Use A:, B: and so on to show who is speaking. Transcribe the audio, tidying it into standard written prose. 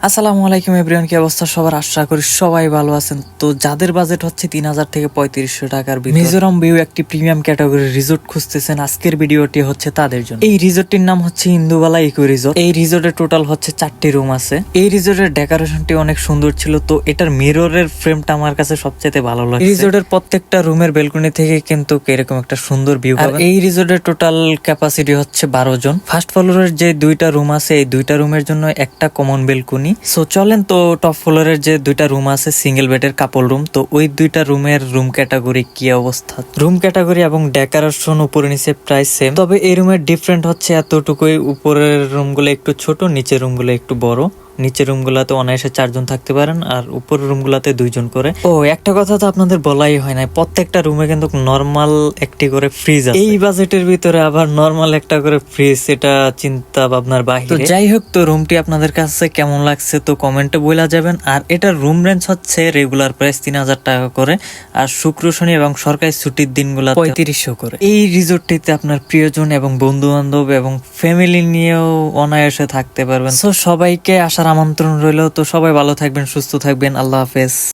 A: আসসালামু আলাইকুম এভরিওয়ান, কি অবস্থা সবার? আশা করি সবাই ভালো আছেন। তো যাদের বাজেট হচ্ছে 3,000 থেকে 3500 টাকার ভিতর মিজোরাম ভিউ একটি প্রিমিয়াম ক্যাটাগরি রিসোর্ট খুঁজতেছেন, আজকের ভিডিওটি হচ্ছে তাদের জন্য। এই রিসোর্টটির নাম হচ্ছে ইন্দুবালা ইকো রিসোর্ট। এই রিসোর্টে টোটাল হচ্ছে 4টি রুম আছে। এই রিসোর্টের ডেকোরেশনটি অনেক সুন্দর ছিল, তো এটার মিররের ফ্রেমটা আমার কাছে সবচেয়ে ভালো লাগে। রিসোর্টের প্রত্যেকটা রুমের বেলকনি থেকে কিন্তু এরকম একটা সুন্দর ভিউ পাবেন। এই রিসোর্টের টোটাল ক্যাপাসিটি হচ্ছে 12 জন। ফার্স্ট ফ্লোরের যে 2টা রুম আছে, এই 2টা রুমের জন্য একটা কমন বেলকনি। সো চলেন, তো টপ ফ্লোরের যে 2টা রুম আছে সিঙ্গেল বেডের কাপল রুম, তো ওই 2টা রুমের রুম ক্যাটাগরি কি অবস্থা। রুম ক্যাটাগরি এবং ডেকোরেশন উপরে নিচে প্রায় সেম, তবে এই রুমের ডিফারেন্ট হচ্ছে এতটুকুই, উপরের রুমগুলো একটু ছোট, নিচের রুমগুলো একটু বড়। নিচের রুমগুলাতে অনায়াসে 4 জন থাকতে পারেন, আর উপরের রুমগুলাতে 2 জন করে। ও একটা কথা তো আপনাদের বলাই হয় না, প্রত্যেকটা রুমে কিন্তু নরমাল একটি করে ফ্রিজ আছে। এই বাজেটের ভিতরে আবার নরমাল একটা করে ফ্রিজ, এটা চিন্তা ভাবনার বাইরে। তো যাই হোক, তো রুমটি আপনাদের কাছে কেমন লাগছে তো কমেন্টে বলা যাবেন। আর এটার রুম রেঞ্জ হচ্ছে রেগুলার প্রাইস 3,000 টাকা করে, আর শুক্র শনি এবং সরকারি ছুটির দিনগুলো 3500 করে। এই রিসোর্টটিতে আপনার প্রিয়জন এবং বন্ধু বান্ধব এবং ফ্যামিলি নিয়েও অনায়াসে থাকতে পারবেন। তো সবাইকে আসার আমন্ত্রণ রইল। তো সবাই ভালো থাকবেন, সুস্থ থাকবেন, আল্লাহ হাফেজ।